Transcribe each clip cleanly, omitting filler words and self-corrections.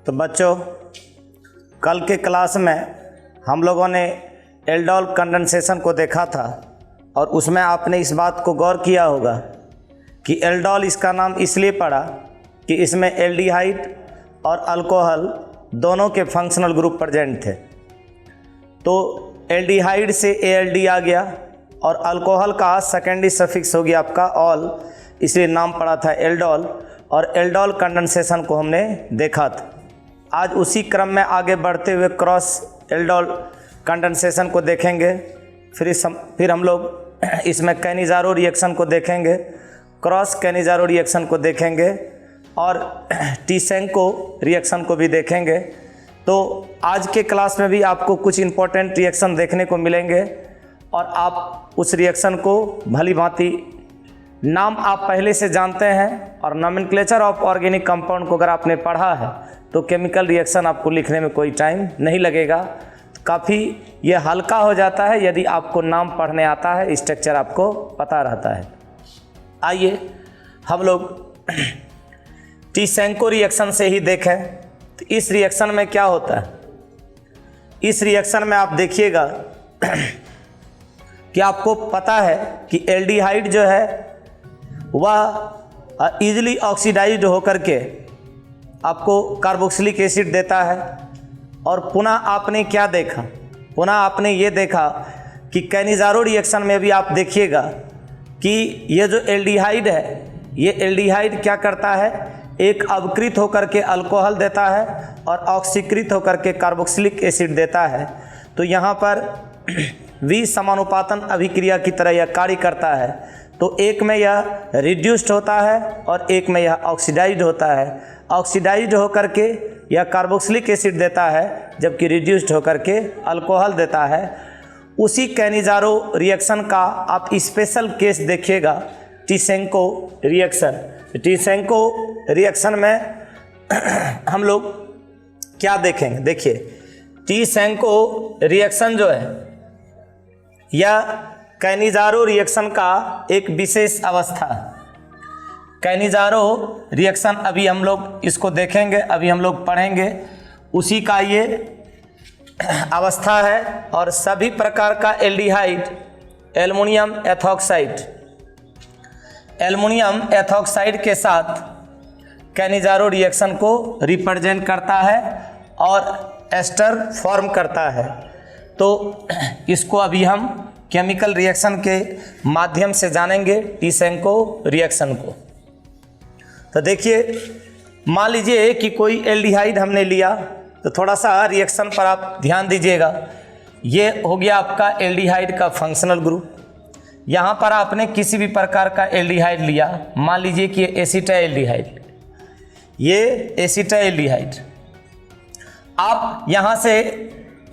तो बच्चों, कल के क्लास में हम लोगों ने एल्डोल कंडेंसेशन को देखा था और उसमें आपने इस बात को गौर किया होगा कि एल्डोल इसका नाम इसलिए पड़ा कि इसमें एल्डिहाइड और अल्कोहल दोनों के फंक्शनल ग्रुप प्रेजेंट थे। तो एल्डिहाइड से एल्डी आ गया और अल्कोहल का सेकेंडरी सफिक्स हो गया आपका ऑल, इसलिए नाम पड़ा था एल्डोल। और एल्डोल कंडेंसेशन को हमने देखा था। आज उसी क्रम में आगे बढ़ते हुए क्रॉस एल्डोल कंडेंसेशन को देखेंगे। फिर हम लोग इसमें कैनिजारो रिएक्शन को देखेंगे, क्रॉस कैनिजारो रिएक्शन को देखेंगे और टीसेंको रिएक्शन को भी देखेंगे। तो आज के क्लास में भी आपको कुछ इम्पोर्टेंट रिएक्शन देखने को मिलेंगे और आप उस रिएक्शन को भली भांति नाम आप पहले से जानते हैं और नोमेनक्लेचर ऑफ ऑर्गेनिक कंपाउंड को अगर आपने पढ़ा है तो केमिकल रिएक्शन आपको लिखने में कोई टाइम नहीं लगेगा। काफ़ी ये हल्का हो जाता है यदि आपको नाम पढ़ने आता है, स्ट्रक्चर आपको पता रहता है। आइए हम लोग टीसेंको रिएक्शन से ही देखें। तो इस रिएक्शन में क्या होता है, इस रिएक्शन में आप देखिएगा कि आपको पता है कि एल्डिहाइड जो है वह ईजिली ऑक्सीडाइज्ड होकर के आपको कार्बोक्सिलिक एसिड देता है। और पुनः आपने क्या देखा, पुनः आपने ये देखा कि कैनिजारो रिएक्शन में भी आप देखिएगा कि ये जो एल्डिहाइड है, ये एल्डिहाइड क्या करता है, एक अवकृत होकर के अल्कोहल देता है और ऑक्सीकृत होकर के कार्बोक्सिलिक एसिड देता है। तो यहाँ पर विसमानुपातन अभिक्रिया की तरह यह कार्य करता है। तो एक में यह रिड्यूस्ड होता है और एक में यह ऑक्सीडाइज्ड होता है। ऑक्सीडाइज्ड होकर के यह कार्बोक्सिलिक एसिड देता है, जबकि रिड्यूस्ड होकर के अल्कोहल देता है। उसी कैनिजारो रिएक्शन का आप स्पेशल केस देखिएगा, टीसेंको रिएक्शन। टीसेंको रिएक्शन में हम लोग क्या देखेंगे, देखिए टीसेंको रिएक्शन जो है यह कैनिजारो रिएक्शन का एक विशेष अवस्था है। कैनिजारो रिएक्शन अभी हम लोग इसको देखेंगे, अभी हम लोग पढ़ेंगे, उसी का ये अवस्था है। और सभी प्रकार का aldehyde aluminium ethoxide, aluminium ethoxide के साथ कैनिजारो रिएक्शन को रिप्रेजेंट करता है और एस्टर फॉर्म करता है। तो इसको अभी हम केमिकल रिएक्शन के माध्यम से जानेंगे, टीसेंको रिएक्शन को। तो देखिए, मान लीजिए कि कोई एल्डिहाइड हमने लिया, तो थोड़ा सा रिएक्शन पर आप ध्यान दीजिएगा। ये हो गया आपका एल्डिहाइड का फंक्शनल ग्रुप। यहाँ पर आपने किसी भी प्रकार का एल्डिहाइड लिया, मान लीजिए कि ये एसिटाइल्डिहाइड, ये एसिटाइल्डिहाइड। आप यहाँ से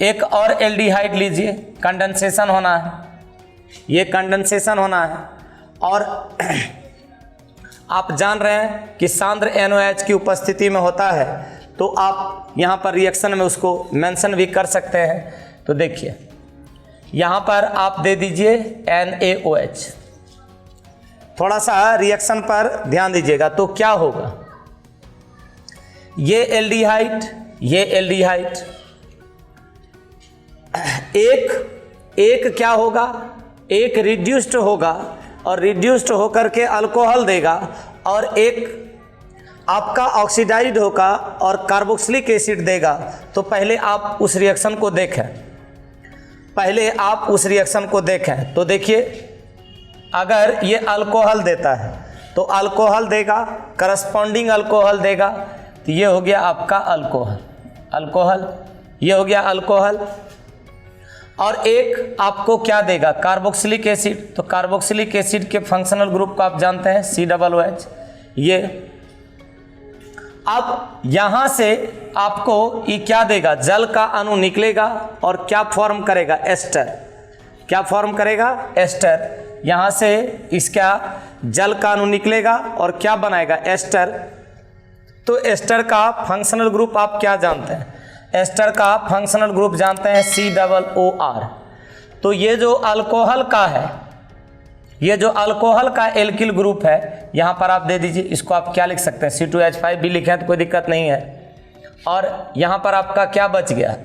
एक और एल्डिहाइड लीजिए, कंडेंसेशन होना है, ये कंडेंसेशन होना है। और आप जान रहे हैं कि सांद्र NOH की उपस्थिति में होता है, तो आप यहाँ पर रिएक्शन में उसको मेंशन भी कर सकते हैं। तो देखिए यहाँ पर आप दे दीजिए NaOH। थोड़ा सा रिएक्शन पर ध्यान दीजिएगा। तो क्या होगा, ये एल्डिहाइड, ये एल्डिहाइड, एक क्या होगा, एक रिड्यूस्ड होगा और रिड्यूस्ड होकर के अल्कोहल देगा, और एक आपका ऑक्सीडाइज्ड होगा और कार्बोक्सिलिक एसिड देगा। तो पहले आप उस रिएक्शन को देखें, पहले आप उस रिएक्शन को देखें। तो देखिए, अगर ये अल्कोहल देता है तो अल्कोहल देगा, करस्पॉन्डिंग अल्कोहल देगा। तो ये हो गया आपका अल्कोहल, अल्कोहल, ये हो गया अल्कोहल। और एक आपको क्या देगा, कार्बोक्सिलिक एसिड। तो कार्बोक्सिलिक एसिड के फंक्शनल ग्रुप को आप जानते हैं, COOH। ये अब यहाँ से आपको ये क्या देगा, जल का अणु निकलेगा और क्या फॉर्म करेगा, एस्टर। क्या फॉर्म करेगा, एस्टर। यहाँ से इसका जल का अणु निकलेगा और क्या बनाएगा, एस्टर। तो एस्टर का फंक्शनल ग्रुप आप क्या जानते हैं, एस्टर का फंक्शनल ग्रुप जानते हैं COOR। तो ये जो अल्कोहल का है, ये जो अल्कोहल का एल्किल ग्रुप है, यहाँ पर आप दे दीजिए, इसको आप क्या लिख सकते हैं, C2H5 भी लिखें तो कोई दिक्कत नहीं है। और यहाँ पर आपका क्या बच गया,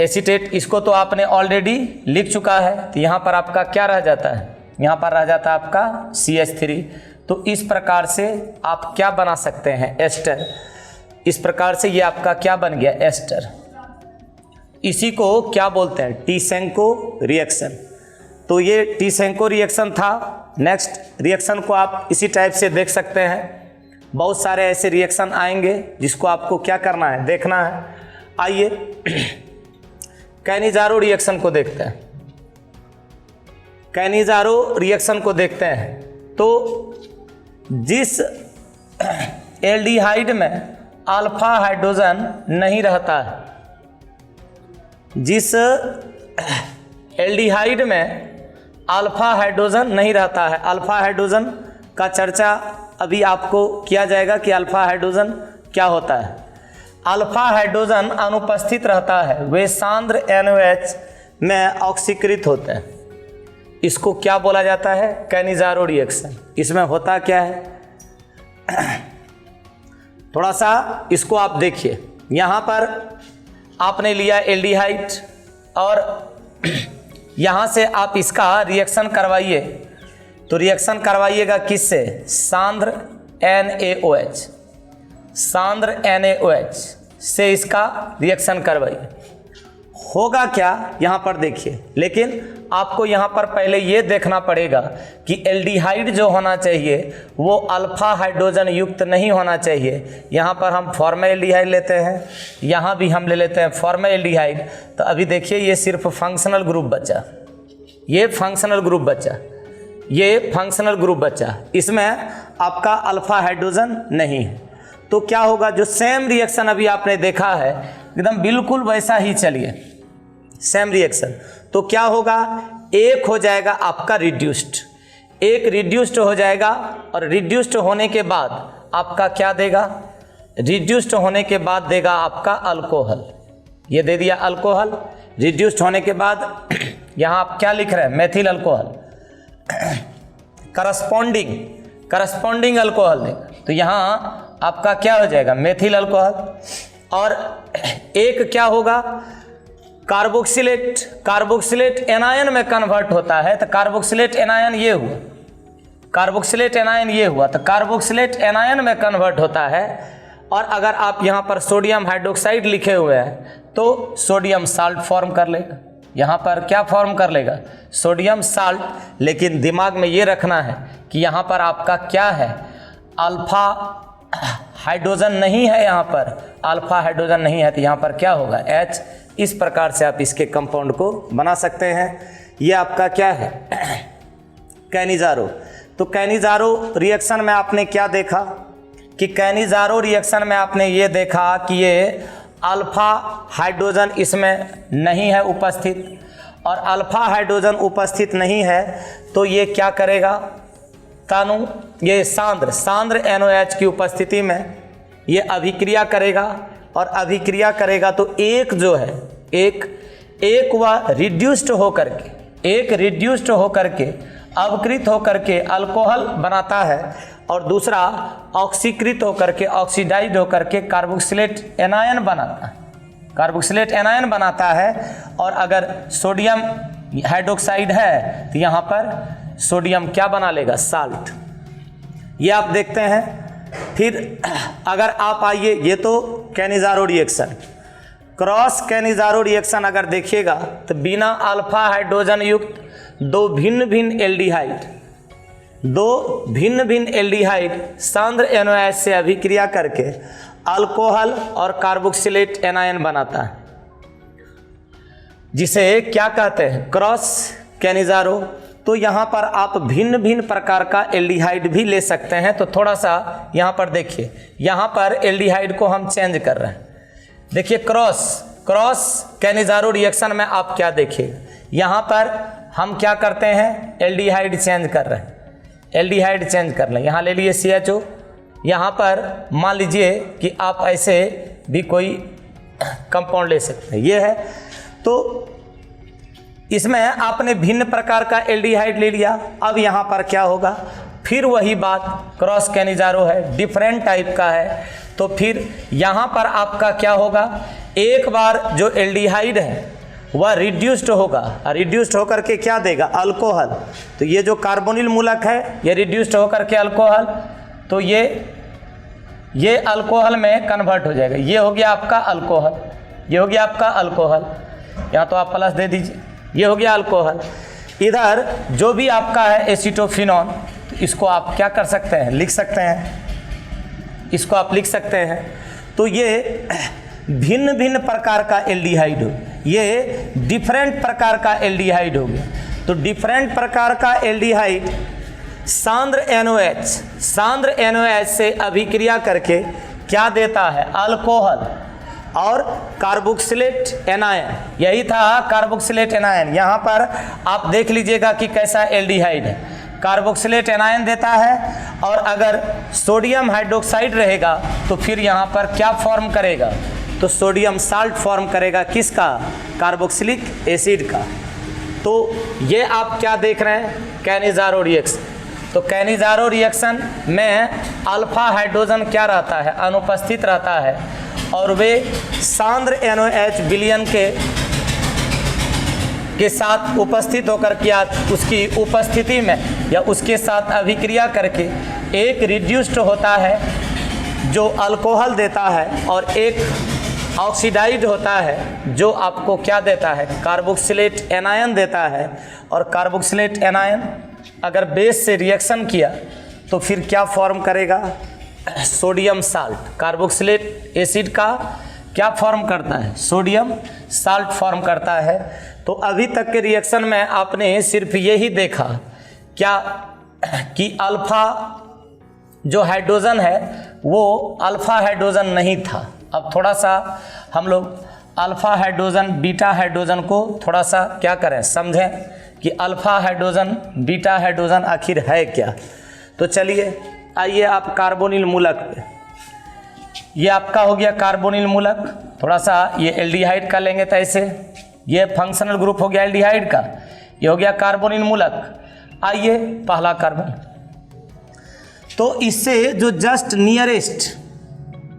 एसीटेट। इसको तो आपने ऑलरेडी लिख चुका है, तो यहाँ पर आपका क्या रह जाता है, यहाँ पर रह जाता है आपका CH3। तो इस प्रकार से आप क्या बना सकते हैं, एस्टर। इस प्रकार से ये आपका क्या बन गया, एस्टर। इसी को क्या बोलते हैं, टीसेंको रिएक्शन। तो ये टीसेंको रिएक्शन था। नेक्स्ट रिएक्शन को आप इसी टाइप से देख सकते हैं। बहुत सारे ऐसे रिएक्शन आएंगे जिसको आपको क्या करना है, देखना है। आइए कैनिजारो रिएक्शन को देखते हैं। कैनिजारो रिएक्शन को देखते हैं तो जिस एल्डिहाइड में अल्फा हाइड्रोजन नहीं रहता है, जिस एल्डिहाइड में अल्फा हाइड्रोजन नहीं रहता है, अल्फा हाइड्रोजन का चर्चा अभी आपको किया जाएगा कि अल्फा हाइड्रोजन क्या होता है। अल्फा हाइड्रोजन अनुपस्थित रहता है, वे सांद्र NOH में ऑक्सीकृत होते हैं। इसको क्या बोला जाता है, कैनिजारो रिएक्शन। इसमें होता क्या है, थोड़ा सा इसको आप देखिए। यहाँ पर आपने लिया एल्डिहाइड और यहाँ से आप इसका रिएक्शन करवाइए। तो रिएक्शन करवाइएगा किससे, सांद्र NaOH, सांद्र NaOH से इसका रिएक्शन करवाइए। होगा क्या, यहाँ पर देखिए। लेकिन आपको यहाँ पर पहले ये देखना पड़ेगा कि एल्डिहाइड जो होना चाहिए वो अल्फा हाइड्रोजन युक्त नहीं होना चाहिए। यहाँ पर हम फॉर्मेल्डिहाइड लेते हैं, यहाँ भी हम ले लेते हैं फॉर्मेल्डिहाइड। तो अभी देखिए ये सिर्फ फंक्शनल ग्रुप बचा, ये फंक्शनल ग्रुप बचा, ये फंक्शनल ग्रुप बचा, इसमें आपका अल्फा हाइड्रोजन नहीं है। तो क्या होगा, जो सेम रिएक्शन अभी आपने देखा है एकदम बिल्कुल वैसा ही चलिए, सेम रिएक्शन। तो क्या होगा, एक हो जाएगा आपका रिड्यूस्ड, एक रिड्यूस्ड हो जाएगा। और रिड्यूस्ड होने के बाद आपका क्या देगा, रिड्यूस्ड होने के बाद देगा आपका अल्कोहल। ये दे दिया अल्कोहल। रिड्यूस्ड होने के बाद यहाँ आप क्या लिख रहे हैं, मेथिल अल्कोहल। करस्पॉन्डिंग अल्कोहल देगा, तो यहाँ आपका क्या हो जाएगा, मेथिल अल्कोहल। और एक क्या होगा, कार्बोक्सिलेट एनायन में कन्वर्ट होता है। तो कार्बोक्सिलेट एनायन ये हुआ, कार्बोक्सिलेट एनायन ये हुआ, तो कार्बोक्सिलेट एनायन में कन्वर्ट होता है। और अगर आप यहाँ पर सोडियम हाइड्रोक्साइड लिखे हुए हैं तो सोडियम साल्ट फॉर्म कर लेगा। यहाँ पर क्या फॉर्म कर लेगा, सोडियम साल्ट। लेकिन दिमाग में ये रखना है कि यहाँ पर आपका क्या है, अल्फा हाइड्रोजन नहीं है, यहाँ पर अल्फा हाइड्रोजन नहीं है। तो यहाँ पर क्या होगा, H। इस प्रकार से आप इसके कंपाउंड को बना सकते हैं। ये आपका क्या है, कैनिजारो। तो कैनिजारो रिएक्शन में आपने क्या देखा कि कैनिजारो रिएक्शन में आपने ये देखा कि ये अल्फा हाइड्रोजन इसमें नहीं है उपस्थित। और अल्फा हाइड्रोजन उपस्थित नहीं है तो ये क्या करेगा, तानु ये सांद्र NOH की उपस्थिति में ये अभिक्रिया करेगा। और अभिक्रिया करेगा तो एक जो है, एक वह रिड्यूस्ड होकर के अवकृत होकर के अल्कोहल बनाता है। और दूसरा ऑक्सीकृत होकर के, ऑक्सीडाइज होकर के कार्बोक्सिलेट एनायन बनाता है। और अगर सोडियम हाइड्रोक्साइड है तो यहाँ पर सोडियम क्या बना लेगा, साल्ट। ये आप देखते हैं। फिर अगर आप आइए, ये तो Cannizzaro reaction, cross Cannizzaro reaction अगर देखिएगा तो बिना अल्फा हाइड्रोजन युक्त दो भिन्न भिन्न एल्डिहाइड सांद्र NOH से अभिक्रिया करके अल्कोहल और कार्बोक्सिलेट एनायन बनाता है, जिसे क्या कहते हैं, क्रॉस कैनिजारो। तो यहाँ पर आप भिन्न भिन्न प्रकार का एल्डिहाइड भी ले सकते हैं। तो थोड़ा सा यहाँ पर देखिए, यहाँ पर एल्डिहाइड को हम चेंज कर रहे हैं। देखिए क्रॉस कैनिजारो रिएक्शन में आप क्या देखिए, यहाँ पर हम क्या करते हैं, एल्डिहाइड चेंज कर रहे हैं, एल्डिहाइड चेंज कर लें। यहाँ ले लिए CHO, यहाँ पर मान लीजिए कि आप ऐसे भी कोई कंपाउंड ले सकते हैं, ये है। तो इसमें आपने भिन्न प्रकार का एल्डिहाइड ले लिया। अब यहाँ पर क्या होगा, फिर वही बात, क्रॉस कैनिजारो है, डिफरेंट टाइप का है। तो फिर यहाँ पर आपका क्या होगा, एक बार जो एल्डिहाइड है वह रिड्यूस्ड होगा, रिड्यूस्ड होकर के क्या देगा, अल्कोहल। तो ये जो कार्बोनिल मूलक है ये रिड्यूस्ड होकर के अल्कोहल, तो ये अल्कोहल में कन्वर्ट हो जाएगा। ये हो गया आपका अल्कोहल, ये हो गया आपका अल्कोहल, यहाँ तो आप प्लस दे दीजिए, ये हो गया अल्कोहल। इधर जो भी आपका है एसीटोफिनॉन, तो इसको आप क्या कर सकते हैं, लिख सकते हैं, इसको आप लिख सकते हैं। तो ये भिन्न भिन्न प्रकार का एल्डिहाइड हो, ये डिफरेंट प्रकार का एल्डिहाइड हो गया। तो डिफरेंट प्रकार का एल्डिहाइड सांद्र NOH से अभिक्रिया करके क्या देता है, अल्कोहल और कार्बोक्सिलेट एनायन। यही था कार्बोक्सिलेट एनायन। यहाँ पर आप देख लीजिएगा कि कैसा एल्डिहाइड है, कार्बोक्सिलेट एनायन देता है। और अगर सोडियम हाइड्रोक्साइड रहेगा तो फिर यहाँ पर क्या फॉर्म करेगा, तो सोडियम साल्ट फॉर्म करेगा, किसका, कार्बोक्सिलिक एसिड का। तो ये आप क्या देख रहे हैं, कैनिज़ारो रिएक्शन। तो कैनिज़ारो रिएक्शन में अल्फा हाइड्रोजन क्या रहता है, अनुपस्थित रहता है, और वे सांद्र NOH विलयन के साथ उपस्थित होकर क्या, उसकी उपस्थिति में या उसके साथ अभिक्रिया करके एक रिड्यूस्ड होता है जो अल्कोहल देता है, और एक ऑक्सीडाइड होता है जो आपको क्या देता है, कार्बोक्सिलेट एनायन देता है। और कार्बोक्सिलेट एनायन अगर बेस से रिएक्शन किया तो फिर क्या फॉर्म करेगा, सोडियम साल्ट। कार्बोक्सिलेट एसिड का क्या फॉर्म करता है, सोडियम साल्ट फॉर्म करता है। तो अभी तक के रिएक्शन में आपने सिर्फ यही देखा क्या कि अल्फा जो हाइड्रोजन है वो अल्फा हाइड्रोजन नहीं था। अब थोड़ा सा हम लोग अल्फा हाइड्रोजन बीटा हाइड्रोजन को थोड़ा सा क्या करें, समझें कि अल्फा हाइड्रोजन बीटा हाइड्रोजन आखिर है क्या। तो चलिए आइए आप कार्बोनिल मूलक पे, ये आपका हो गया कार्बोनिल मूलक। थोड़ा सा ये एल्डिहाइड का लेंगे तो ऐसे, ये फंक्शनल ग्रुप हो गया एल्डिहाइड का, ये हो गया कार्बोनिल मूलक। आइए पहला कार्बन, तो इससे जो जस्ट नियरेस्ट,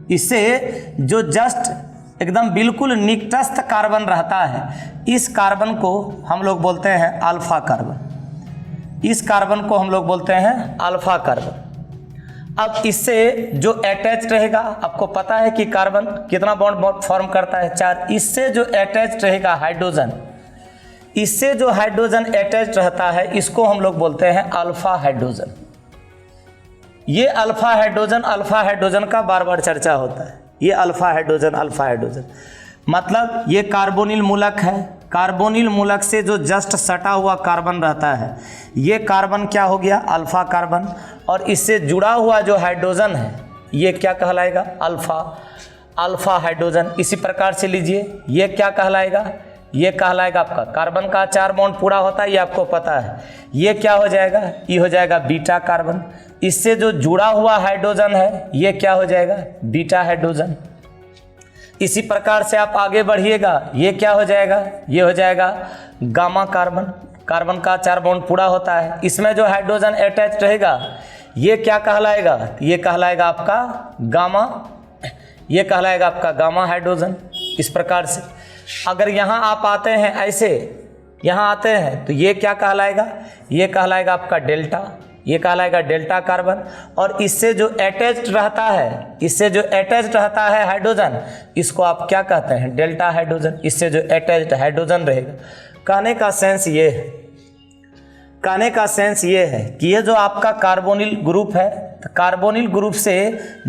इससे जो जस्ट एकदम बिल्कुल निकटस्थ कार्बन रहता है, इस कार्बन को हम लोग बोलते हैं अल्फा कार्बन। इस कार्बन को हम लोग बोलते हैं अल्फा कार्बन। अब इससे जो अटैच रहेगा, आपको पता है कि कार्बन कितना बॉन्ड फॉर्म करता है, 4। इससे जो अटैच रहेगा हाइड्रोजन, इससे जो हाइड्रोजन अटैच रहता है इसको हम लोग बोलते हैं अल्फा हाइड्रोजन। ये अल्फा हाइड्रोजन का बार बार चर्चा होता है, ये अल्फा हाइड्रोजन मतलब ये कार्बोनिल मूलक है। कार्बोनिल मूलक से जो जस्ट सटा हुआ कार्बन रहता है, ये कार्बन क्या हो गया, अल्फा कार्बन। और इससे जुड़ा हुआ जो हाइड्रोजन है ये क्या कहलाएगा, अल्फा हाइड्रोजन। इसी प्रकार से लीजिए, ये क्या कहलाएगा, ये कहलाएगा आपका कार्बन का 4 बॉन्ड पूरा होता है, ये आपको पता है। ये क्या हो जाएगा, ये हो जाएगा बीटा कार्बन। इससे जो जुड़ा हुआ हाइड्रोजन है ये क्या हो जाएगा, बीटा हाइड्रोजन। इसी प्रकार से आप आगे बढ़िएगा, ये क्या हो जाएगा, ये हो जाएगा गामा कार्बन। कार्बन का 4 बॉन्ड पूरा होता है, इसमें जो हाइड्रोजन अटैच रहेगा ये क्या कहलाएगा, ये कहलाएगा आपका गामा, ये कहलाएगा आपका गामा हाइड्रोजन। इस प्रकार से अगर यहाँ आप आते हैं, ऐसे यहाँ आते हैं तो ये क्या कहलाएगा, ये कहलाएगा आपका डेल्टा, ये कहलाएगा डेल्टा कार्बन। और इससे जो अटैच्ड रहता है, इससे जो अटैच्ड रहता है हाइड्रोजन, इसको आप क्या कहते हैं, डेल्टा हाइड्रोजन। इससे जो अटैच्ड हाइड्रोजन रहेगा। कहने का सेंस ये है, कहने का सेंस ये है कि ये जो आपका कार्बोनिल ग्रुप है, तो कार्बोनिल ग्रुप से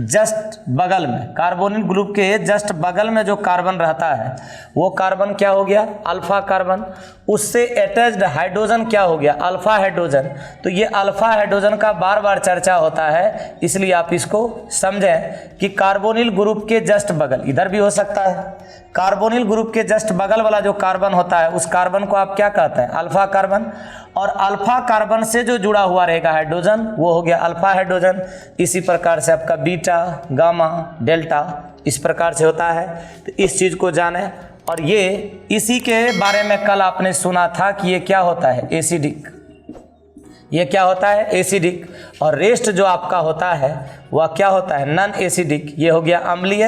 जस्ट बगल में, कार्बोनिल ग्रुप के जस्ट बगल में जो कार्बन रहता है वो कार्बन क्या हो गया, अल्फा कार्बन। उससे अटैच्ड हाइड्रोजन क्या हो गया, अल्फा हाइड्रोजन। तो ये अल्फा हाइड्रोजन का बार बार चर्चा होता है, इसलिए आप इसको समझें कि कार्बोनिल ग्रुप के जस्ट बगल, इधर भी हो सकता है, कार्बोनिल ग्रुप के जस्ट बगल वाला जो कार्बन होता है उस कार्बन को आप क्या कहते हैं, अल्फा कार्बन। और अल्फा कार्बन से जो जुड़ा हुआ रहेगा हाइड्रोजन वो हो गया अल्फा हाइड्रोजन। इसी प्रकार से आपका बीटा, गामा, डेल्टा इस प्रकार से होता है। तो इस चीज़ को जाने। और ये इसी के बारे में कल आपने सुना था कि ये क्या होता है, एसिडिक। ये क्या होता है, एसिडिक, और रेस्ट जो आपका होता है वह क्या होता है, नॉन एसिडिक। ये हो गया अम्लीय,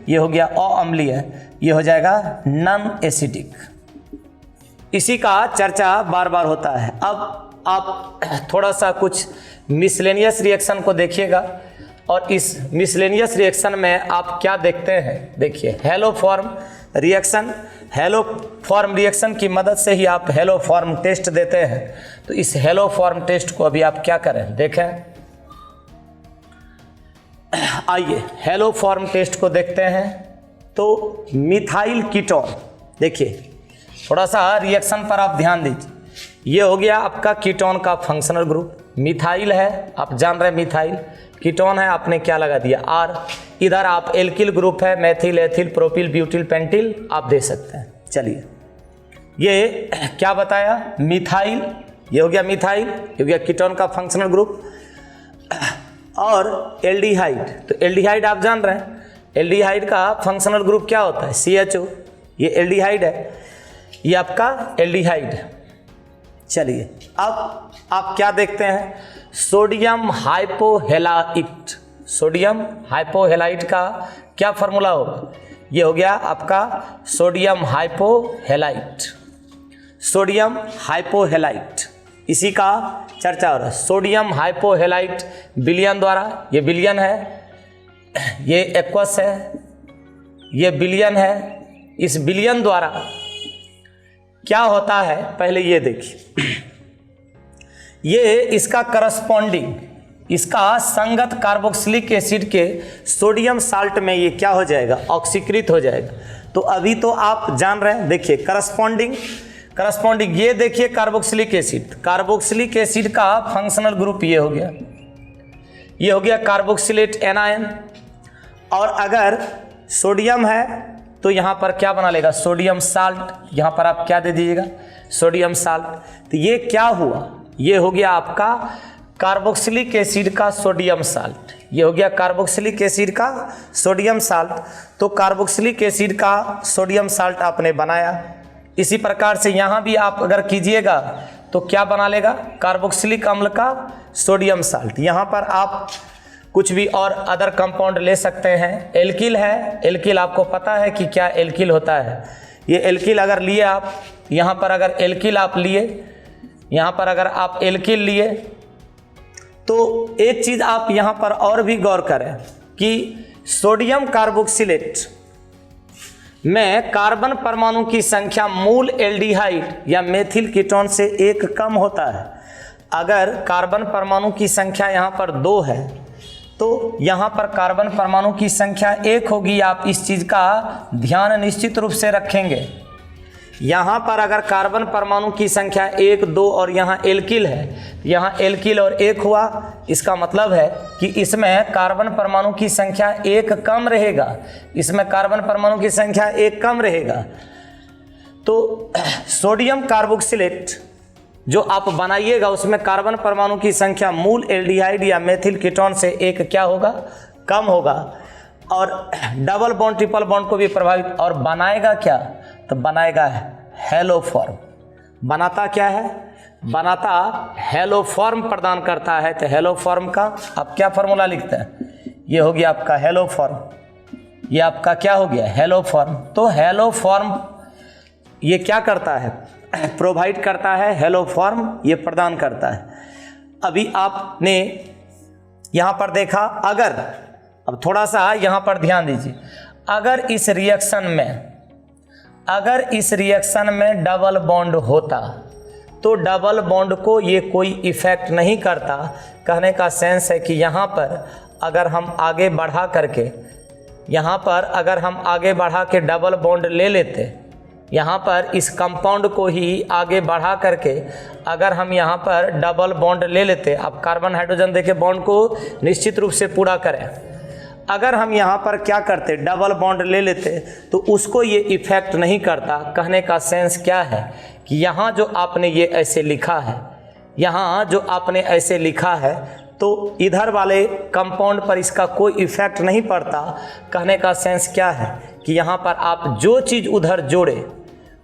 ये हो गया अम्लीय, ये हो जाएगा नॉन एसिडिक। इसी का चर्चा बार बार होता है। अब आप थोड़ा सा कुछ मिसलेनियस रिएक्शन को देखिएगा, और इस मिसलेनियस रिएक्शन में आप क्या देखते हैं, देखिए hello form reaction. Hello form reaction की मदद से ही आप हेलो फॉर्म टेस्ट देते हैं। तो इस हेलो फॉर्म टेस्ट को अभी आप क्या करें, देखें। आइए हेलो फॉर्म टेस्ट को देखते हैं। तो मिथाइल कीटोन, देखिए थोड़ा सा रिएक्शन पर आप ध्यान दीजिए। ये हो गया आपका कीटोन का फंक्शनल ग्रुप। मिथाइल है, आप जान रहे हैं मिथाइल। कीटोन है, आपने क्या लगा दिया, आर। इधर आप एल्किल ग्रुप है, Maithil, ethyl, propyl, butyl, pentyl आप दे सकते हैं। चलिए, ये क्या बताया, मिथाइल, ये हो गया मिथाइल, ये हो गया कीटोन का फंक्शनल ग्रुप। और एल्डिहाइड, तो एल्डिहाइड आप जान रहे हैं, एल्डिहाइड का फंक्शनल ग्रुप क्या होता है, CHO। ये एल्डिहाइड है, ये आपका एल्डिहाइड। चलिए, अब आप क्या देखते हैं, सोडियम हाइपोहेलाइट। सोडियम हाइपोहेलाइट का क्या फॉर्मूला होगा, ये हो गया आपका सोडियम हाइपोहेलाइट। सोडियम हाइपोहेलाइट, इसी का चर्चा हो रहा है। सोडियम हाइपोहेलाइट विलयन द्वारा, ये विलयन है, ये एक्वस है, ये विलयन है। इस विलयन द्वारा क्या होता है, पहले ये देखिए, ये इसका करस्पॉन्डिंग, इसका संगत कार्बोक्सिलिक एसिड के सोडियम साल्ट में ये क्या हो जाएगा, ऑक्सीकृत हो जाएगा। तो अभी तो आप जान रहे हैं, देखिए करस्पॉन्डिंग, ये देखिए कार्बोक्सिलिक एसिड। कार्बोक्सिलिक एसिड का फंक्शनल ग्रुप ये हो गया, ये हो गया कार्बोक्सिलेट एनायन। और अगर सोडियम है तो यहाँ पर क्या बना लेगा, सोडियम साल्ट। यहाँ पर आप क्या दे दीजिएगा, सोडियम साल्ट। तो ये क्या हुआ, ये हो गया आपका कार्बोक्सिलिक एसिड का सोडियम साल्ट। ये हो गया कार्बोक्सिलिक एसिड का सोडियम साल्ट। तो कार्बोक्सिलिक एसिड का सोडियम साल्ट आपने बनाया। इसी प्रकार से यहाँ भी आप अगर कीजिएगा तो क्या बना लेगा, कार्बोक्सिलिक अम्ल का सोडियम साल्ट। यहाँ पर आप कुछ भी और अदर कंपाउंड ले सकते हैं। एल्किल है, एल्किल आपको पता है कि क्या एल्किल होता है। ये एल्किल अगर लिए आप, यहाँ पर अगर एल्किल आप लिए, यहाँ पर अगर आप एल्किल लिए, तो एक चीज़ आप यहाँ पर और भी गौर करें कि सोडियम कार्बोक्सिलेट में कार्बन परमाणु की संख्या मूल एल्डिहाइड या मेथिल कीटोन से 1 कम होता है। अगर कार्बन परमाणु की संख्या यहाँ पर 2 है तो यहाँ पर कार्बन परमाणु की संख्या 1 होगी। आप इस चीज़ का ध्यान निश्चित रूप से रखेंगे। यहाँ पर अगर कार्बन परमाणु की संख्या 1, 2 और यहाँ एल्किल है, यहाँ एल्किल और 1 हुआ, इसका मतलब है कि इसमें कार्बन परमाणु की संख्या 1 कम रहेगा। इसमें कार्बन परमाणु की संख्या 1 कम रहेगा। तो सोडियम कार्बोक्सिलेट जो आप बनाइएगा उसमें कार्बन परमाणु की संख्या मूल एल्डिहाइड या मेथिल कीटोन से 1 क्या होगा, कम होगा। और डबल बॉन्ड ट्रिपल बॉन्ड को भी प्रभावित, और बनाएगा क्या, तो बनाएगा हेलो फॉर्म। बनाता क्या है, बनाता हेलो फॉर्म प्रदान करता है। तो हेलो फॉर्म का आप क्या फॉर्मूला लिखते हैं, ये हो गया आपका हेलो फॉर्म, ये आपका क्या हो गया, हेलो फॉर्म। तो हेलो फॉर्म ये क्या करता है, प्रोवाइड करता है, हेलो फॉर्म ये प्रदान करता है। अभी आपने यहाँ पर देखा, अगर अब थोड़ा सा यहाँ पर ध्यान दीजिए, अगर इस रिएक्शन में डबल बॉन्ड होता तो डबल बॉन्ड को ये कोई इफेक्ट नहीं करता। कहने का सेंस है कि यहाँ पर अगर हम आगे बढ़ा करके, यहाँ पर अगर हम आगे बढ़ा के डबल बॉन्ड ले लेते, यहाँ पर इस कंपाउंड को ही आगे बढ़ा करके अगर हम यहाँ पर डबल बॉन्ड ले लेते, आप कार्बन हाइड्रोजन देके बॉन्ड को निश्चित रूप से पूरा करें, अगर हम यहाँ पर क्या करते, डबल बॉन्ड ले लेते, तो उसको ये इफेक्ट नहीं करता। कहने का सेंस क्या है कि यहाँ जो आपने ये ऐसे लिखा है, यहाँ जो आपने ऐसे लिखा है, तो इधर वाले कंपाउंड पर इसका कोई इफेक्ट नहीं पड़ता। कहने का सेंस क्या है कि यहाँ पर आप जो चीज़ उधर जोड़े,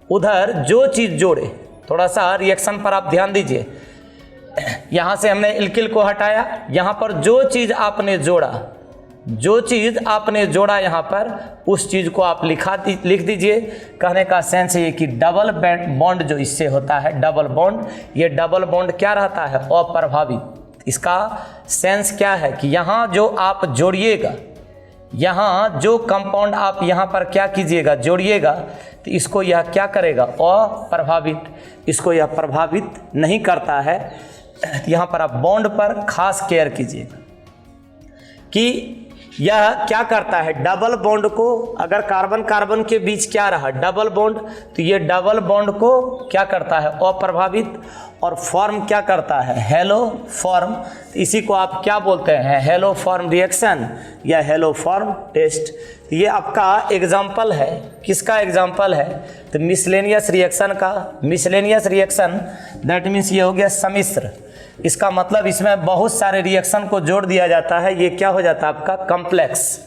उधर जो चीज़ जोड़े, थोड़ा सा रिएक्शन पर आप ध्यान दीजिए। यहाँ से हमने एल्किल को हटाया, यहाँ पर जो चीज़ आपने जोड़ा यहाँ पर उस चीज़ को आप लिख दीजिए। कहने का सेंस ये कि डबल बॉन्ड जो इससे होता है, डबल बॉन्ड, ये डबल बॉन्ड क्या रहता है, अप्रभावित। इसका सेंस क्या है कि यहाँ जो आप जोड़िएगा, यहाँ जो कंपाउंड आप यहाँ पर क्या कीजिएगा, जोड़िएगा, तो इसको यह क्या करेगा, अप्रभावित, इसको यह प्रभावित नहीं करता है। यहाँ पर आप बॉन्ड पर खास केयर कीजिएगा कि यह क्या करता है, डबल बॉन्ड को, अगर कार्बन कार्बन के बीच क्या रहा, डबल बॉन्ड, तो ये डबल बॉन्ड को क्या करता है, अप्रभावित, और फॉर्म क्या करता है, हेलो फॉर्म। इसी को आप क्या बोलते हैं, हेलो फॉर्म रिएक्शन या हेलो फॉर्म टेस्ट। ये आपका एग्जाम्पल है, किसका एग्जाम्पल है, तो मिसलेनियस रिएक्शन का। मिसलेनियस रिएक्शन दैट मीन्स ये हो गया सम्मिश्र। इसका मतलब इसमें बहुत सारे रिएक्शन को जोड़ दिया जाता है, ये क्या हो जाता है आपका कॉम्प्लेक्स।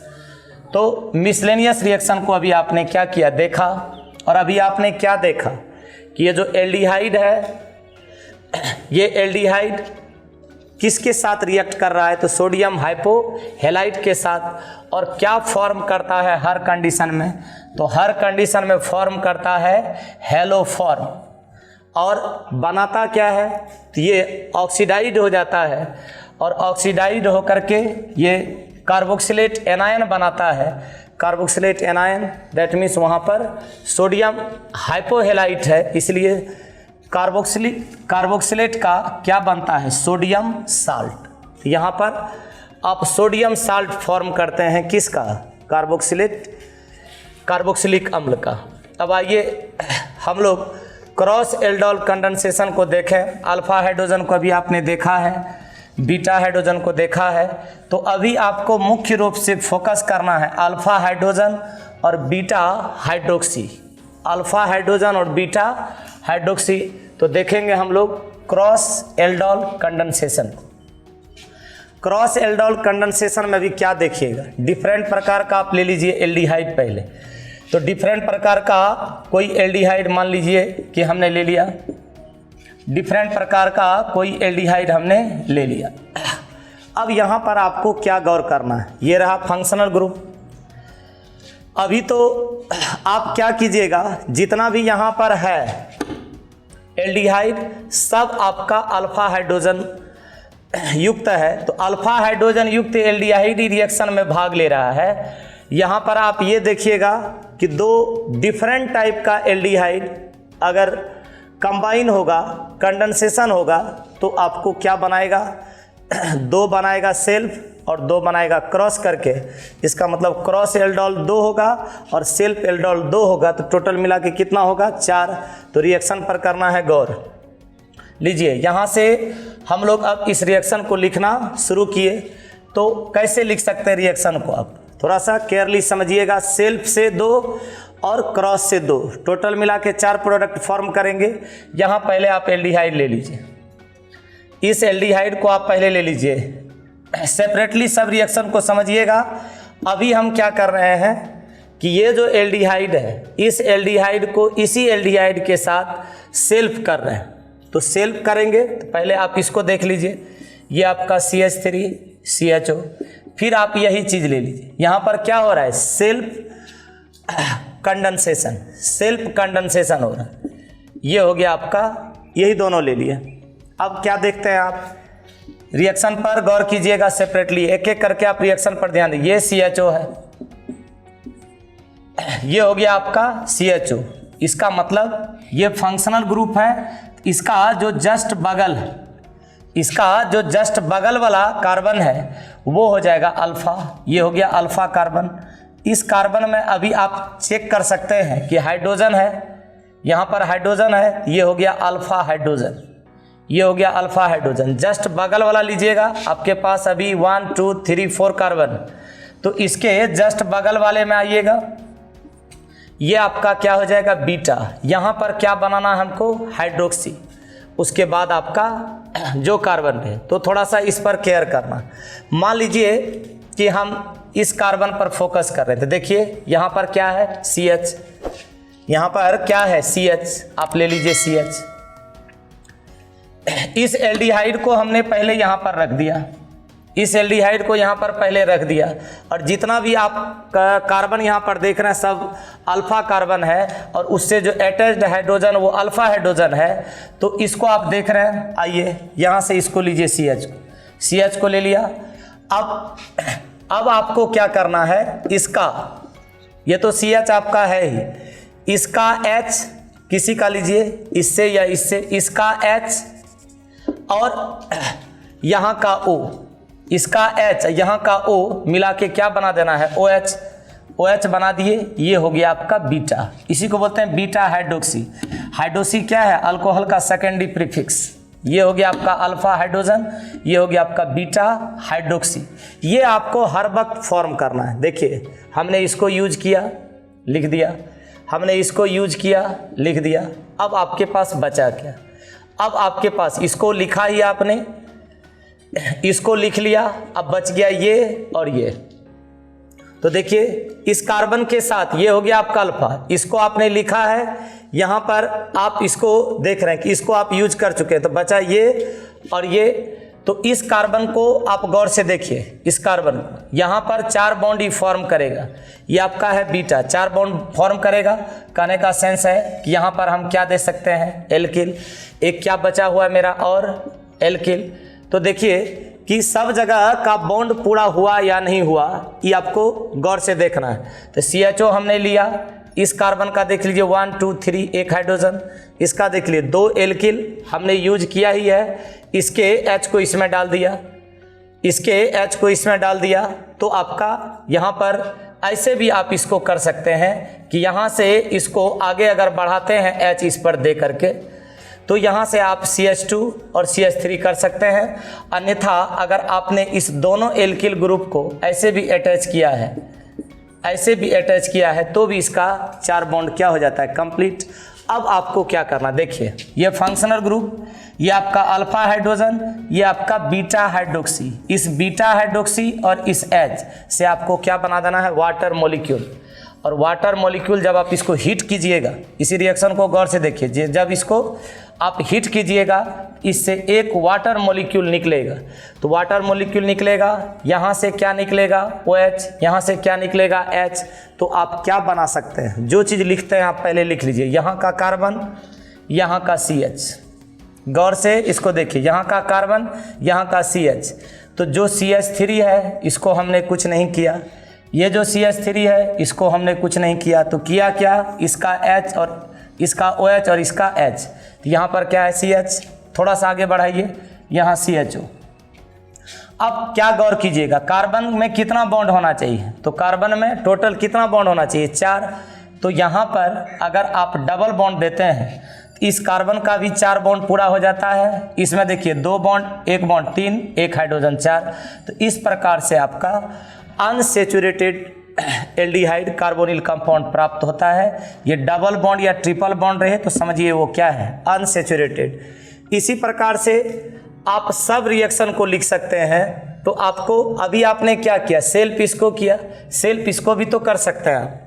तो मिसलेनियस रिएक्शन को अभी आपने क्या किया, देखा, और अभी आपने क्या देखा कि ये जो एल्डिहाइड है, ये एल्डिहाइड किसके साथ रिएक्ट कर रहा है, तो सोडियम हाइपोहेलाइड के साथ। और क्या फॉर्म करता है हर कंडीशन में, तो हर कंडीशन में फॉर्म करता है हेलो फॉर्म। और बनाता क्या है, तो ये ऑक्सीडाइड हो जाता है, और ऑक्सीडाइड होकर के ये कार्बोक्सिलेट एनायन बनाता है। कार्बोक्सिलेट एनायन दैट मीन्स वहाँ पर सोडियम हाइपोहेलाइट है, इसलिए कार्बोक्सिलेट का क्या बनता है, सोडियम साल्ट। यहाँ पर आप सोडियम साल्ट फॉर्म करते हैं किसका, कार्बोक्सिलिक अम्ल का। अब आइए हम लोग क्रॉस एल्डोल कंडेंसेशन को देखें। अल्फा हाइड्रोजन को अभी आपने देखा है, बीटा हाइड्रोजन को देखा है, तो अभी आपको मुख्य रूप से फोकस करना है अल्फा हाइड्रोजन और बीटा हाइड्रोक्सी। अल्फा हाइड्रोजन और बीटा हाइड्रोक्सी तो देखेंगे हम लोग cross aldol condensation. Cross aldol condensation में भी क्या देखिएगा, डिफरेंट प्रकार का आप ले लीजिए एल्डिहाइड पहले। तो डिफरेंट प्रकार का कोई एल्डिहाइड मान लीजिए कि हमने ले लिया, डिफरेंट प्रकार का कोई एल्डिहाइड हमने ले लिया। अब यहाँ पर आपको क्या गौर करना है, ये रहा फंक्शनल ग्रुप। अभी तो आप क्या कीजिएगा, जितना भी यहाँ पर है एल्डिहाइड सब आपका अल्फा हाइड्रोजन युक्त है। तो अल्फा हाइड्रोजन युक्त एल्डिहाइड रिएक्शन में भाग ले रहा है। यहाँ पर आप ये देखिएगा कि दो डिफरेंट टाइप का एल्डिहाइड अगर कंबाइन होगा, कंडेंसेशन होगा, तो आपको क्या बनाएगा, दो बनाएगा सेल्फ और दो बनाएगा क्रॉस करके। इसका मतलब क्रॉस एल्डोल 2 होगा और सेल्फ एल्डोल 2 होगा, तो टोटल मिला के कितना होगा, 4। तो रिएक्शन पर करना है गौर। लीजिए यहाँ से हम लोग अब इस रिएक्शन को लिखना शुरू किए। तो कैसे लिख सकते हैं रिएक्शन को, आप थोड़ा सा केयरली समझिएगा। सेल्फ से 2 और क्रॉस से 2, टोटल मिला के 4 प्रोडक्ट फॉर्म करेंगे। यहाँ पहले आप एल्डिहाइड ले लीजिए, इस एल्डिहाइड को आप पहले ले लीजिए, सेपरेटली सब रिएक्शन को समझिएगा। अभी हम क्या कर रहे हैं कि ये जो एल्डिहाइड है, इस एल्डिहाइड को इसी एल्डिहाइड के साथ सेल्फ कर रहे हैं। तो सेल्फ करेंगे तो पहले आप इसको देख लीजिए, ये आपका CH3 CHO, फिर आप यही चीज़ ले लीजिए। यहाँ पर क्या हो रहा है, सेल्फ कंडेंसेशन हो रहा है। ये हो गया आपका, यही दोनों ले लिए। अब क्या देखते हैं आप, रिएक्शन पर गौर कीजिएगा सेपरेटली, एक एक करके आप रिएक्शन पर ध्यान दें। ये CHO है, ये हो गया आपका CHO। इसका मतलब ये फंक्शनल ग्रुप है। इसका जो जस्ट बगल वाला कार्बन है वो हो जाएगा अल्फा, ये हो गया अल्फा कार्बन। इस कार्बन में अभी आप चेक कर सकते हैं कि हाइड्रोजन है, यहाँ पर हाइड्रोजन है, ये हो गया अल्फा हाइड्रोजन, ये हो गया अल्फा हाइड्रोजन। जस्ट बगल वाला लीजिएगा, आपके पास अभी 1 2 3 4 कार्बन, तो इसके जस्ट बगल वाले में आइएगा, ये आपका क्या हो जाएगा, बीटा। यहाँ पर क्या बनाना है हमको, हाइड्रोक्सी। उसके बाद आपका जो कार्बन है, तो थोड़ा सा इस पर केयर करना। मान लीजिए कि हम इस कार्बन पर फोकस कर रहे थे, देखिए यहाँ पर क्या है, CH, यहाँ पर क्या है, CH, आप ले लीजिए CH। इस एल्डिहाइड को हमने पहले यहाँ पर रख दिया, इस एल्डिहाइड को यहाँ पर पहले रख दिया, और जितना भी आप कार्बन यहाँ पर देख रहे हैं सब अल्फा कार्बन है, और उससे जो अटैच्ड हाइड्रोजन वो अल्फा हाइड्रोजन है। तो इसको आप देख रहे हैं, आइए यहाँ से इसको लीजिए, CH को ले लिया। अब आपको क्या करना है, इसका ये तो CH आपका है ही, इसका H किसी का लीजिए, इससे या इससे, इसका H और यहाँ का O, इसका H यहाँ का O मिला के क्या बना देना है, OH बना दिए। ये हो गया आपका बीटा, इसी को बोलते हैं बीटा हाइड्रोक्सी। हाइड्रोक्सी क्या है, अल्कोहल का सेकेंडरी प्रीफिक्स। ये हो गया आपका अल्फा हाइड्रोजन, ये हो गया आपका बीटा हाइड्रोक्सी। ये आपको हर वक्त फॉर्म करना है। देखिए हमने इसको यूज किया, लिख दिया, हमने इसको यूज किया, लिख दिया। अब आपके पास बचा क्या, अब आपके पास इसको लिखा ही आपने, इसको लिख लिया, अब बच गया ये और ये। तो देखिए इस कार्बन के साथ ये हो गया आपका अल्फा, इसको आपने लिखा है, यहाँ पर आप इसको देख रहे हैं कि इसको आप यूज कर चुके हैं, तो बचा ये और ये। तो इस कार्बन को आप गौर से देखिए, इस कार्बन को यहाँ पर 4 बॉन्ड ही फॉर्म करेगा। ये आपका है बीटा, 4 बॉन्ड फॉर्म करेगा। कहने का सेंस है कि यहाँ पर हम क्या दे सकते हैं, एल्किल। एक क्या बचा हुआ है मेरा, और एल्किल। तो देखिए कि सब जगह का बॉन्ड पूरा हुआ या नहीं हुआ, ये आपको गौर से देखना है। तो CHO हमने लिया, इस कार्बन का देख लीजिए 1 2 3 एक हाइड्रोजन, इसका देख लीजिए 2 एल्किल हमने यूज किया ही है। इसके H को इसमें डाल दिया, इसके H को इसमें डाल दिया। तो आपका यहाँ पर ऐसे भी आप इसको कर सकते हैं कि यहाँ से इसको आगे अगर बढ़ाते हैं H इस पर दे करके, तो यहाँ से आप CH2 और CH3 कर सकते हैं। अन्यथा अगर आपने इस दोनों एल्किल ग्रुप को ऐसे भी अटैच किया है, ऐसे भी अटैच किया है, तो भी इसका 4 बॉन्ड क्या हो जाता है, कंप्लीट। अब आपको क्या करना, देखिए ये फंक्शनल ग्रुप, ये आपका अल्फा हाइड्रोजन, ये आपका बीटा हाइड्रोक्सी। इस बीटा हाइड्रोक्सी और इस H से आपको क्या बना देना है, वाटर मॉलिक्यूल। और वाटर मॉलिक्यूल जब आप इसको हीट कीजिएगा, इसी रिएक्शन को गौर से देखिए, जब इसको आप हीट कीजिएगा, इससे एक वाटर मॉलिक्यूल निकलेगा। तो वाटर मॉलिक्यूल निकलेगा, यहाँ से क्या निकलेगा, OH, यहाँ से क्या निकलेगा, H। तो आप क्या बना सकते हैं, जो चीज़ लिखते हैं आप पहले लिख लीजिए। यहाँ का कार्बन, यहाँ का CH, गौर से इसको देखिए, यहाँ का कार्बन, यहाँ का CH। तो जो CH3 है इसको हमने कुछ नहीं किया, ये जो CH3 है इसको हमने कुछ नहीं किया। तो किया क्या, इसका H और इसका OH और इसका H। तो यहाँ पर क्या है, CH। थोड़ा सा आगे बढ़ाइए, यहाँ CHO। अब क्या गौर कीजिएगा, कार्बन में कितना बॉन्ड होना चाहिए, तो कार्बन में टोटल कितना बॉन्ड होना चाहिए, 4। तो यहाँ पर अगर आप डबल बॉन्ड देते हैं, इस कार्बन का भी 4 बॉन्ड पूरा हो जाता है। इसमें देखिए 2 बॉन्ड, 1 बॉन्ड 3, एक हाइड्रोजन 4। तो इस प्रकार से आपका अनसैचुरेटेड एल्डिहाइड कार्बोनिल कंपाउंड प्राप्त होता है। ये डबल बॉन्ड या ट्रिपल बॉन्ड रहे तो समझिए वो क्या है, अनसैचुरेटेड। इसी प्रकार से आप सब रिएक्शन को लिख सकते हैं। तो आपको अभी आपने क्या किया, सेल्फ इसको किया, सेल्फ इसको भी तो कर सकते हैं आप।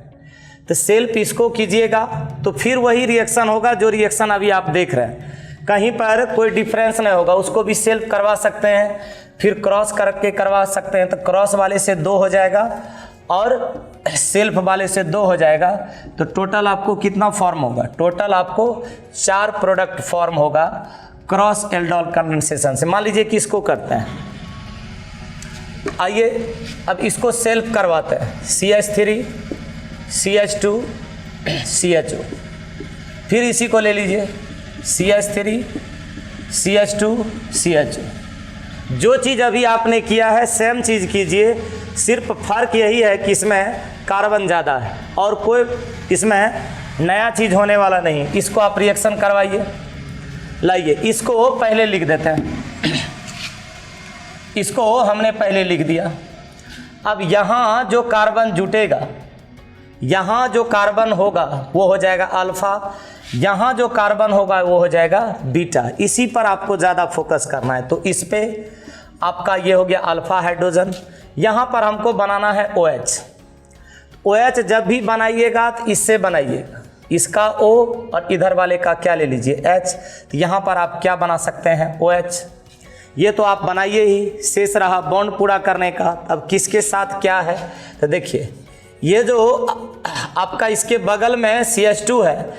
तो सेल्फ इसको कीजिएगा तो फिर वही रिएक्शन होगा जो रिएक्शन अभी आप देख रहे हैं, कहीं पर कोई डिफरेंस नहीं होगा। उसको भी सेल्फ करवा सकते हैं, फिर क्रॉस करके करवा सकते हैं। तो क्रॉस वाले से 2 हो जाएगा और सेल्फ वाले से 2 हो जाएगा। तो टोटल आपको कितना फॉर्म होगा, टोटल आपको 4 प्रोडक्ट फॉर्म होगा क्रॉस एल्डोल कंडेंसेशन से। मान लीजिए कि इसको करते हैं, आइए अब इसको सेल्फ करवाते हैं, CH3 CH2 CHO। फिर इसी को ले लीजिए, CH3 CH2 CHO। जो चीज़ अभी आपने किया है सेम चीज़ कीजिए, सिर्फ फर्क यही है कि इसमें कार्बन ज़्यादा है और कोई इसमें नया चीज़ होने वाला नहीं। इसको आप रिएक्शन करवाइए, लाइए इसको पहले लिख देते हैं, इसको हमने पहले लिख दिया। अब यहाँ जो कार्बन जुटेगा, यहाँ जो कार्बन होगा वो हो जाएगा अल्फ़ा, यहाँ जो कार्बन होगा वो हो जाएगा बीटा। इसी पर आपको ज़्यादा फोकस करना है। तो इस पे आपका ये हो गया अल्फ़ा हाइड्रोजन। यहाँ पर हमको बनाना है OH। OH जब भी बनाइएगा तो इससे बनाइएगा, इसका O और इधर वाले का क्या ले लीजिए H। तो यहाँ पर आप क्या बना सकते हैं OH। ये तो आप बनाइए ही, शेष रहा बॉन्ड पूरा करने का। अब किसके साथ क्या है तो देखिए, ये जो आपका इसके बगल में CH2 है,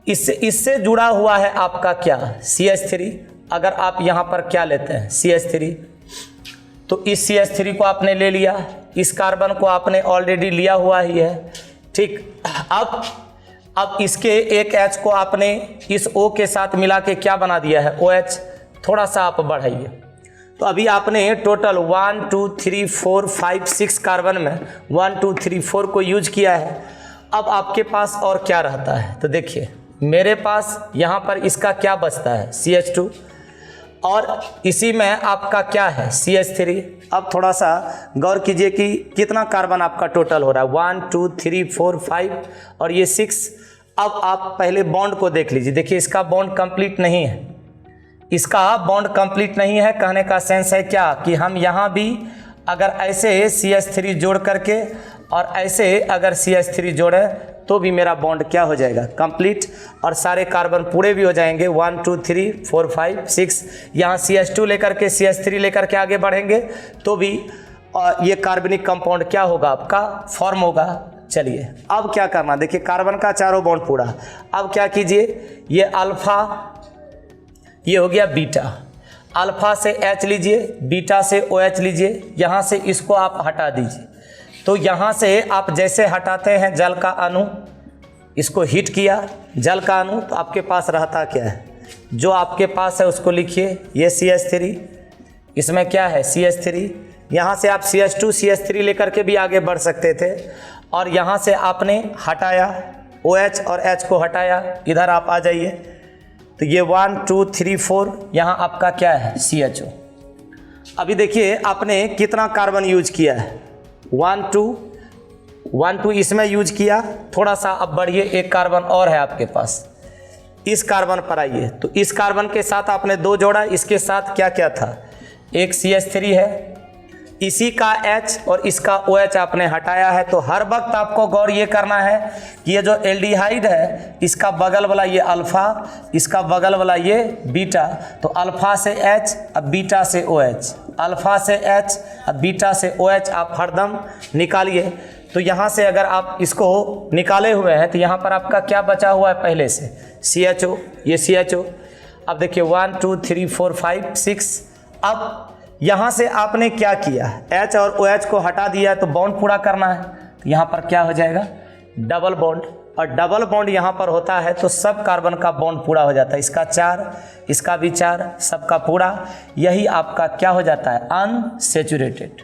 इससे जुड़ा हुआ है आपका क्या CH3। अगर आप यहाँ पर क्या लेते हैं CH3, तो इस CH3 को आपने ले लिया, इस कार्बन को आपने ऑलरेडी लिया हुआ ही है, ठीक। अब इसके एक H को आपने इस O के साथ मिला के क्या बना दिया है OH। थोड़ा सा आप बढ़ाइए, तो अभी आपने टोटल 1 2 3 4 5 6 कार्बन में 1 2 3 4 को यूज किया है। अब आपके पास और क्या रहता है तो देखिए, मेरे पास यहाँ पर इसका क्या बचता है CH2, और इसी में आपका क्या है CH3। अब थोड़ा सा गौर कीजिए कि कितना कार्बन आपका टोटल हो रहा है 1 2 3 4 5 और ये 6। अब आप पहले बॉन्ड को देख लीजिए, देखिए इसका बॉन्ड कंप्लीट नहीं है, इसका बॉन्ड कंप्लीट नहीं है। कहने का सेंस है क्या कि हम यहाँ भी अगर ऐसे CH3 जोड़ करके और ऐसे अगर CH3 जोड़े तो भी मेरा बॉन्ड क्या हो जाएगा कंप्लीट, और सारे कार्बन पूरे भी हो जाएंगे 1 2 3 4 5 6। यहाँ CH2 लेकर के CH3 लेकर के आगे बढ़ेंगे तो भी ये कार्बनिक कंपाउंड क्या होगा आपका फॉर्म होगा। चलिए अब क्या करना, देखिए कार्बन का चारों बॉन्ड पूरा। अब क्या कीजिए, ये अल्फा, ये हो गया बीटा, अल्फा से H लीजिए, बीटा से OH लीजिए, यहाँ से इसको आप हटा दीजिए। तो यहाँ से आप जैसे हटाते हैं जल का अणु, इसको हीट किया जल का अणु, तो आपके पास रहता क्या है, जो आपके पास है उसको लिखिए। ये CH3, इसमें क्या है CH3, यहाँ से आप CH2 CH3 लेकर के भी आगे बढ़ सकते थे, और यहाँ से आपने हटाया OH और H को हटाया, इधर आप आ जाइए। तो ये 1 2 3 4 यहाँ आपका क्या है CHO। अभी देखिए आपने कितना कार्बन यूज किया है 1 2 इसमें यूज किया। थोड़ा सा अब बढ़िए, एक कार्बन और है आपके पास, इस कार्बन पर आइए। तो इस कार्बन के साथ आपने 2 जोड़ा, इसके साथ क्या क्या था, एक CH3 है, इसी का H और इसका OH आपने हटाया है। तो हर वक्त आपको गौर ये करना है कि ये जो एल्डिहाइड है, इसका बगल वाला ये अल्फा, इसका बगल वाला ये बीटा, तो अल्फा से H अब बीटा से OH, अल्फा से H अब बीटा से OH आप हरदम निकालिए। तो यहाँ से अगर आप इसको निकाले हुए हैं तो यहाँ पर आपका क्या बचा हुआ है पहले से CHO, ये CHO। अब देखिए 1 2 3 4 5 6। अब यहाँ से आपने क्या किया, H और OH को हटा दिया है, तो बॉन्ड पूरा करना है। तो यहाँ पर क्या हो जाएगा डबल बॉन्ड, और डबल बॉन्ड यहाँ पर होता है तो सब कार्बन का बॉन्ड पूरा हो जाता है, इसका 4, इसका भी 4, सबका पूरा। यही आपका क्या हो जाता है अनसैचुरेटेड,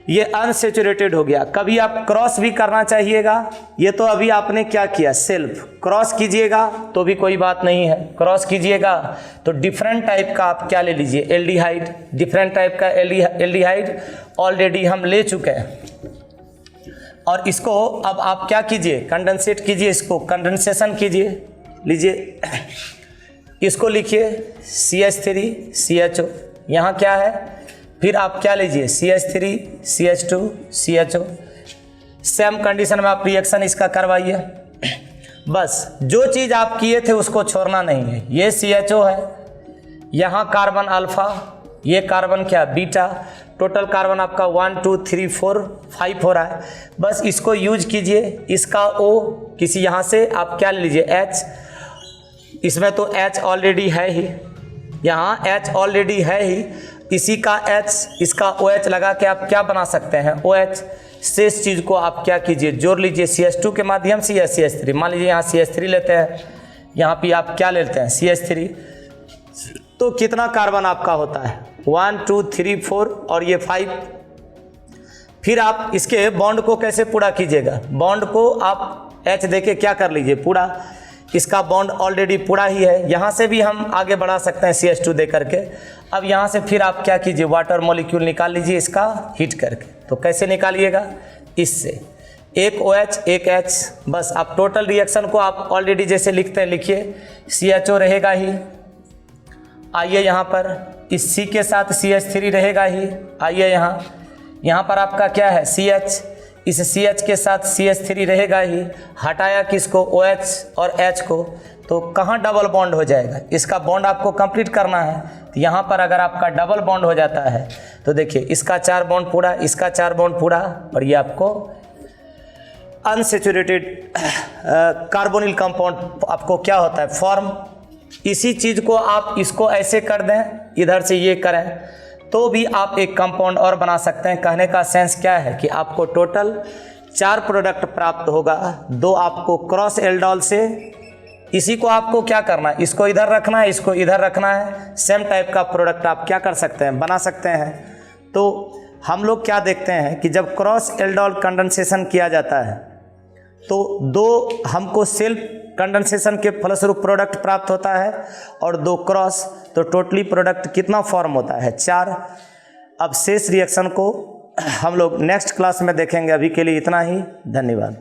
ये अनसैचुरेटेड हो गया। कभी आप क्रॉस भी करना चाहिएगा, ये तो अभी आपने क्या किया सेल्फ, क्रॉस कीजिएगा तो भी कोई बात नहीं है। क्रॉस कीजिएगा तो डिफरेंट टाइप का आप क्या ले लीजिए एल्डिहाइड, डिफरेंट टाइप का एल्डिहाइड ऑलरेडी हम ले चुके हैं। और इसको अब आप क्या कीजिए कंडेंसेट कीजिए, इसको कंडेंसेशन कीजिए, लीजिए इसको लिखिए CH3 CHO, यहाँ क्या है, फिर आप क्या लीजिए CH3 CH2 CHO। Same condition में आप रिएक्शन इसका करवाइए। बस जो चीज़ आप किए थे उसको छोड़ना नहीं है। ये CHO है, यहाँ कार्बन अल्फा, ये कार्बन क्या बीटा, टोटल कार्बन आपका 1 2 3 4 5 हो रहा है। बस इसको यूज कीजिए, इसका O किसी यहाँ से आप क्या ले लीजिए H, इसमें तो H ऑलरेडी है ही, यहाँ H ऑलरेडी है ही, इसी का H इसका OH लगा के आप क्या बना सकते हैं OH। शेष चीज़ को आप क्या कीजिए जोड़ लीजिए CH2 के माध्यम से या CH3। मान लीजिए यहाँ CH3 लेते हैं, यहाँ पे आप क्या लेते हैं CH3, तो कितना कार्बन आपका होता है 1 2 3 4 और ये 5। फिर आप इसके बॉन्ड को कैसे पूरा कीजिएगा, बॉन्ड को आप H देके क्या कर लीजिए पूरा, इसका बॉन्ड ऑलरेडी पूरा ही है। यहाँ से भी हम आगे बढ़ा सकते हैं CH2 दे करके। अब यहाँ से फिर आप क्या कीजिए वाटर मॉलिक्यूल निकाल लीजिए इसका हीट करके। तो कैसे निकालिएगा, इससे एक OH एक H, बस आप टोटल रिएक्शन को आप ऑलरेडी जैसे लिखते हैं लिखिए, CHO रहेगा ही, आइए यहाँ पर इस C के साथ CH3 रहेगा ही, आइए यहाँ पर आपका क्या है CH, इस CH के साथ CH3 रहेगा ही, हटाया किसको, OH और H को, तो कहाँ डबल बॉन्ड हो जाएगा, इसका बॉन्ड आपको कंप्लीट करना है। तो यहाँ पर अगर आपका डबल बॉन्ड हो जाता है तो देखिए इसका 4 बॉन्ड पूरा, इसका 4 बॉन्ड पूरा, और ये आपको अनसेचुरेटेड कार्बोनिल कंपाउंड आपको क्या होता है, फॉर्म। इसी चीज़ को आप इसको ऐसे कर दें, इधर से ये करें, तो भी आप एक कंपाउंड और बना सकते हैं। कहने का सेंस क्या है कि आपको टोटल 4 प्रोडक्ट प्राप्त होगा, 2 आपको क्रॉस एल्डोल से, इसी को आपको क्या करना है, इसको इधर रखना है, इसको इधर रखना है, सेम टाइप का प्रोडक्ट आप क्या कर सकते हैं, बना सकते हैं। तो हम लोग क्या देखते हैं कि जब क्रॉस एल्डोल कंडेंसेशन किया जाता है तो 2 हमको सेल्फ कंडेंसेशन के फलस्वरूप प्रोडक्ट प्राप्त होता है और 2 क्रॉस, तो टोटली प्रोडक्ट कितना फॉर्म होता है, 4। अब शेष रिएक्शन को हम लोग नेक्स्ट क्लास में देखेंगे। अभी के लिए इतना ही, धन्यवाद।